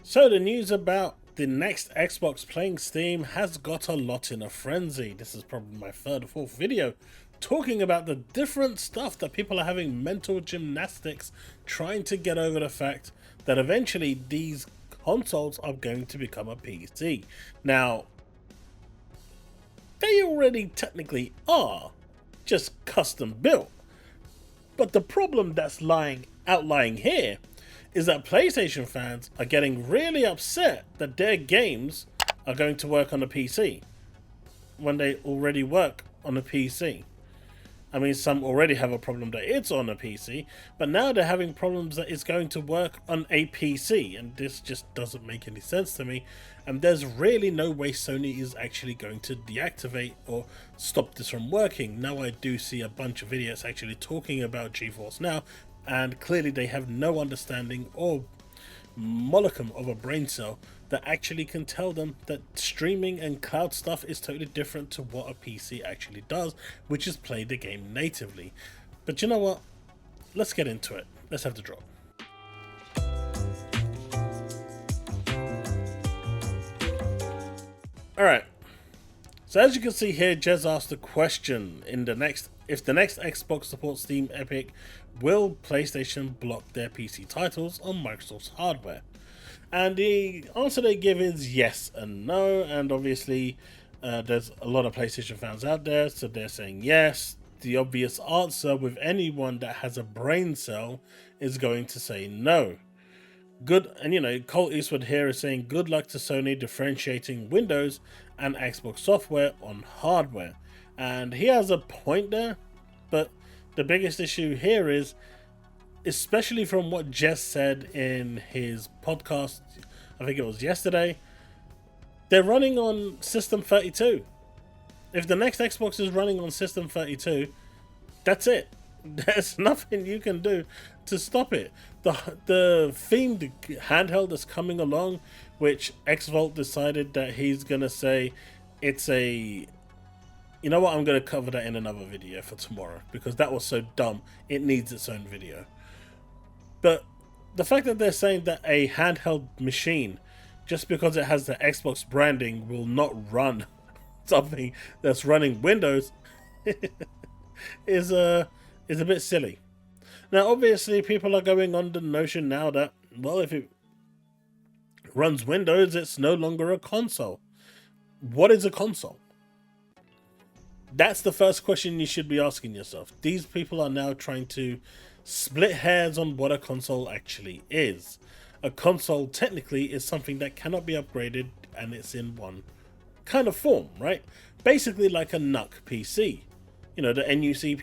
So the news about the next Xbox playing Steam has got a lot in a frenzy. This is probably my third or fourth video talking about the different stuff that people are having mental gymnastics trying to get over the fact that eventually these consoles are going to become a PC. Now, they already technically are, just custom built. But the problem that's outlying here is that PlayStation fans are getting really upset that their games are going to work on a PC when they already work on a PC. I mean, some already have a problem that it's on a PC, but now they're having problems that it's going to work on a PC, and this just doesn't make any sense to me. And there's really no way Sony is actually going to deactivate or stop this from working. Now I do see a bunch of videos actually talking about GeForce Now, and clearly they have no understanding or molecule of a brain cell that actually can tell them that streaming and cloud stuff is totally different to what a PC actually does, which is play the game natively. But you know what? Let's get into it. Let's have the drop. Alright, so as you can see here, Jez asked the question if the next Xbox supports Steam Epic, will PlayStation block their PC titles on Microsoft's hardware? And the answer they give is yes and no, and obviously there's a lot of PlayStation fans out there, so they're saying yes. The obvious answer with anyone that has a brain cell is going to say no. Good, and Colt Eastwood here is saying good luck to Sony differentiating Windows and Xbox software on hardware. And he has a point there, but the biggest issue here is, especially from what Jess said in his podcast, I think it was yesterday, they're running on System 32. If the next Xbox is running on System 32, that's it. There's nothing you can do to stop it. The themed handheld that's coming along, which XVolt decided that he's going to say it's a... You know what, I'm going to cover that in another video for tomorrow, because that was so dumb, it needs its own video. But the fact that they're saying that a handheld machine, just because it has the Xbox branding, will not run something that's running Windows is a bit silly. Now, obviously, people are going on the notion now that, well, if it runs Windows, it's no longer a console. What is a console? That's the first question you should be asking yourself. These people are now trying to split hairs on what a console actually is. A console technically is something that cannot be upgraded, and it's in one kind of form, right? Basically like a NUC PC. The NUC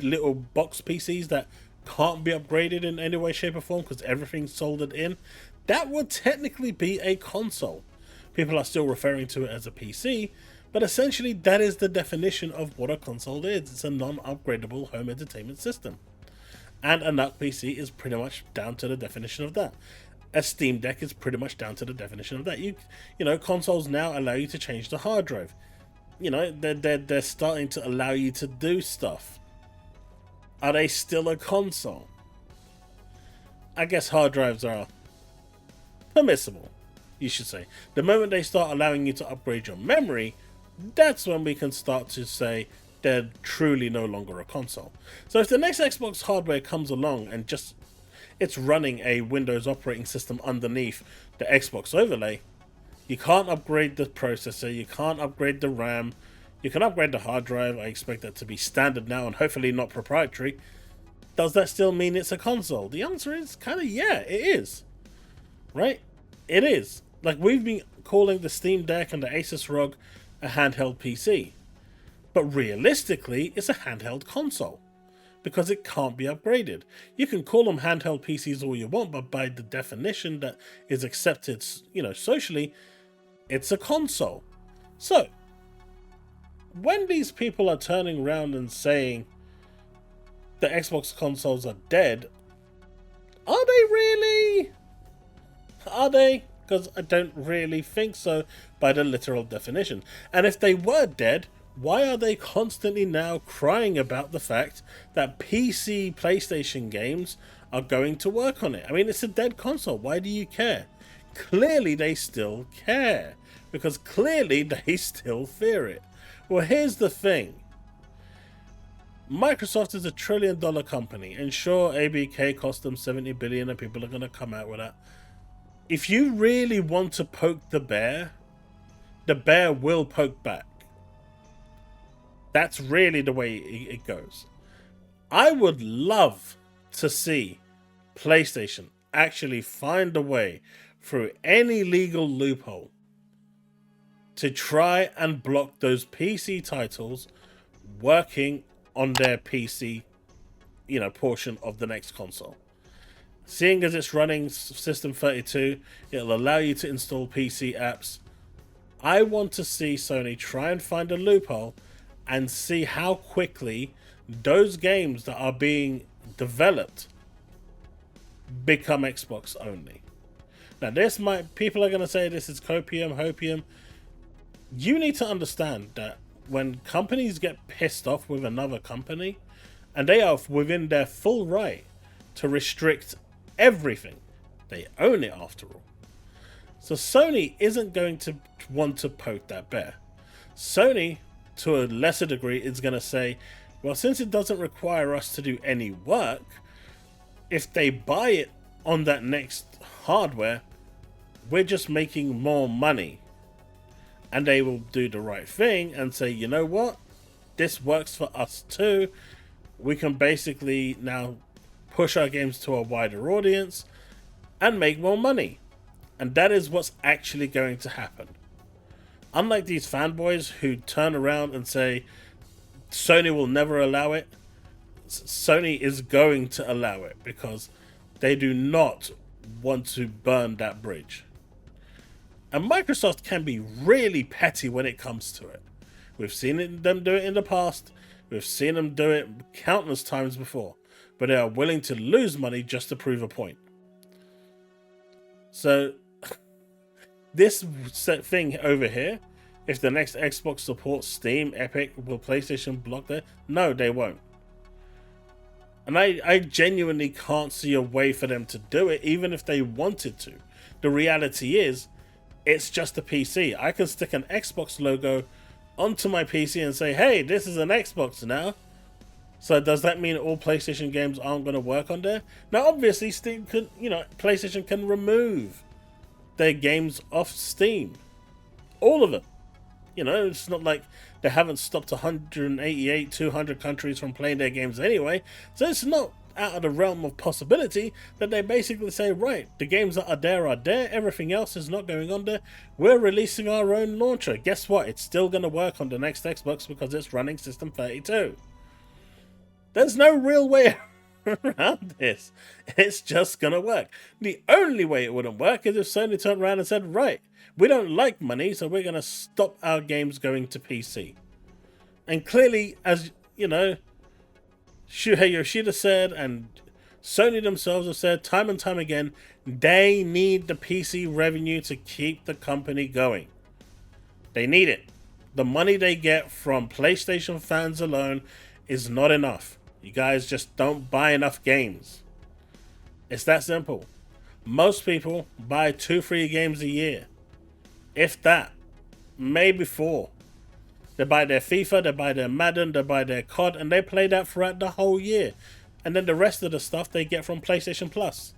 little box PCs that can't be upgraded in any way, shape or form because everything's soldered in. That would technically be a console. People are still referring to it as a PC, but essentially that is the definition of what a console is. It's a non-upgradable home entertainment system. And a NUC PC is pretty much down to the definition of that. A Steam Deck is pretty much down to the definition of that. Consoles now allow you to change the hard drive. They're starting to allow you to do stuff. Are they still a console? I guess hard drives are permissible, you should say. The moment they start allowing you to upgrade your memory, that's when we can start to say they're truly no longer a console. So if the next Xbox hardware comes along and just it's running a Windows operating system underneath the Xbox overlay, you can't upgrade the processor, you can't upgrade the RAM, you can upgrade the hard drive. I expect that to be standard now and hopefully not proprietary. Does that still mean it's a console? The answer is kind of yeah, it is. Right? It is. Like, we've been calling the Steam Deck and the Asus ROG a handheld PC. But realistically, it's a handheld console because it can't be upgraded. You can call them handheld PCs all you want, but by the definition that is accepted, socially, it's a console. So, when these people are turning around and saying the Xbox consoles are dead, are they really? Are they? Because I don't really think so by the literal definition. And if they were dead, why are they constantly now crying about the fact that PC PlayStation games are going to work on it? I mean, it's a dead console. Why do you care? clearly they still care, because clearly they still fear it. Well, here's the thing. Microsoft is $1 trillion company, and sure, ABK cost them 70 billion and people are going to come out with that. If you really want to poke the bear will poke back. That's really the way it goes. I would love to see PlayStation actually find a way through any legal loophole to try and block those PC titles working on their PC, portion of the next console. Seeing as it's running System 32, it'll allow you to install PC apps. I want to see Sony try and find a loophole and see how quickly those games that are being developed become Xbox only. Now, people are going to say this is hopium. You need to understand that when companies get pissed off with another company, and they are within their full right to restrict everything, they own it after all. So Sony isn't going to want to poke that bear. Sony, to a lesser degree, is going to say, well, since it doesn't require us to do any work, if they buy it on that next hardware, we're just making more money. And they will do the right thing and say, you know what? This works for us too. We can basically now push our games to a wider audience and make more money. And that is what's actually going to happen. Unlike these fanboys who turn around and say Sony will never allow it, Sony is going to allow it because they do not want to burn that bridge. And Microsoft can be really petty when it comes to it. We've seen them do it in the past. We've seen them do it countless times before. But they are willing to lose money just to prove a point. So, this thing over here, if the next Xbox supports Steam, Epic, will PlayStation block that? No, they won't. And I genuinely can't see a way for them to do it, even if they wanted to. The reality is, it's just a PC. I can stick an Xbox logo onto my PC and say, hey, this is an Xbox now. So does that mean all PlayStation games aren't going to work on there? Now, obviously, PlayStation can remove their games off Steam. All of them. It's not like they haven't stopped 188, 200 countries from playing their games anyway. So it's not out of the realm of possibility that they basically say, right, the games that are there, everything else is not going on there, we're releasing our own launcher. Guess what? It's still going to work on the next Xbox because it's running System 32. There's no real way around this. It's just going to work. The only way it wouldn't work is if Sony turned around and said, right, we don't like money, so we're going to stop our games going to PC. And clearly, as Shuhei Yoshida said, and Sony themselves have said time and time again, they need the PC revenue to keep the company going. They need it. The money they get from PlayStation fans alone is not enough. You guys just don't buy enough games. It's that simple. Most people buy 2-3 games a year. If that. Maybe 4. They buy their FIFA, they buy their Madden, they buy their COD, and they play that throughout the whole year. And then the rest of the stuff they get from PlayStation Plus.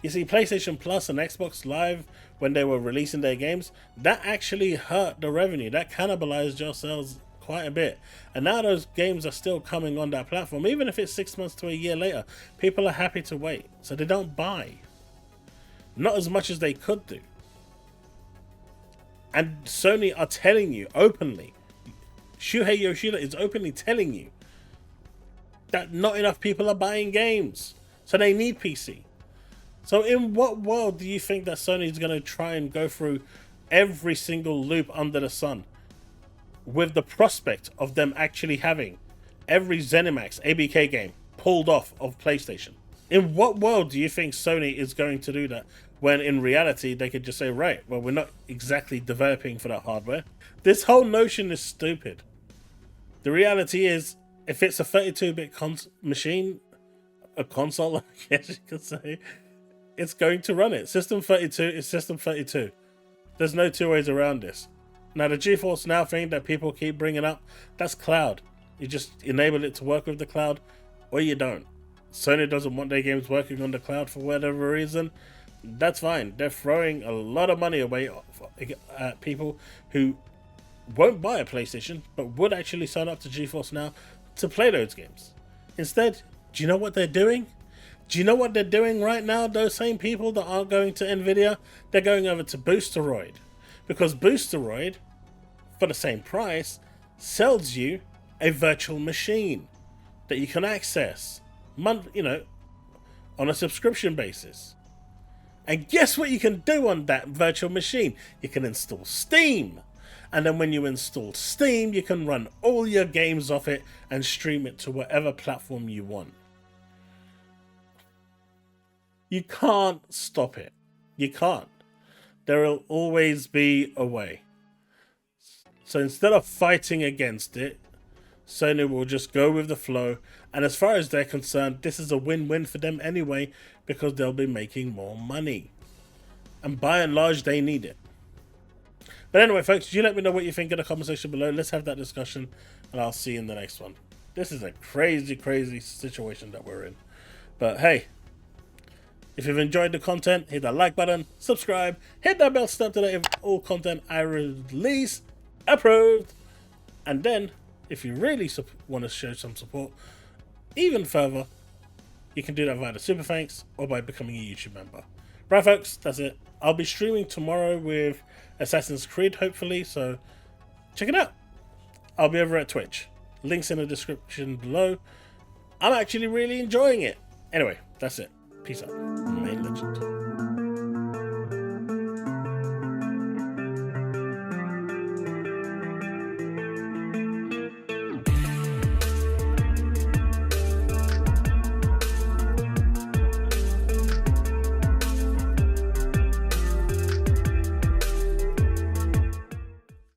You see, PlayStation Plus and Xbox Live, when they were releasing their games, that actually hurt the revenue. That cannibalized your sales quite a bit. And now those games are still coming on that platform. Even if it's 6 months to a year later, people are happy to wait. So they don't buy. Not as much as they could do. And Sony are telling you openly, Shuhei Yoshida is openly telling you that not enough people are buying games. So they need PC. So in what world do you think that Sony is going to try and go through every single loop under the sun with the prospect of them actually having every ZeniMax ABK game pulled off of PlayStation? In what world do you think Sony is going to do that when in reality they could just say, right, well, we're not exactly developing for that hardware? This whole notion is stupid. The reality is, if it's a 32-bit machine, a console, I guess you could say, it's going to run it. System 32 is System 32. There's no two ways around this. Now, the GeForce Now thing that people keep bringing up, that's cloud. You just enable it to work with the cloud, or you don't. Sony doesn't want their games working on the cloud for whatever reason. That's fine. They're throwing a lot of money away at people who won't buy a PlayStation, but would actually sign up to GeForce Now to play those games. Instead, do you know what they're doing? Do you know what they're doing right now? Those same people that aren't going to Nvidia, they're going over to Boosteroid. Because Boosteroid, for the same price, sells you a virtual machine that you can access, on a subscription basis. And guess what you can do on that virtual machine? You can install Steam. And then when you install Steam, you can run all your games off it and stream it to whatever platform you want. You can't stop it. You can't. There will always be a way. So instead of fighting against it, Sony will just go with the flow. And as far as they're concerned, this is a win-win for them anyway, because they'll be making more money. And by and large, they need it. But anyway, folks, you let me know what you think in the comment section below. Let's have that discussion, and I'll see you in the next one. This is a crazy, crazy situation that we're in. But hey, if you've enjoyed the content, hit that like button, subscribe, hit that bell to stay up to date with all content I release. Approved. And then, if you really want to show some support even further, you can do that via the Super Thanks or by becoming a YouTube member. Right, folks, that's it. I'll be streaming tomorrow with Assassin's Creed, hopefully, so check it out. I'll be over at Twitch. Links in the description below. I'm actually really enjoying it. Anyway, that's it. Peace out. Main Legend.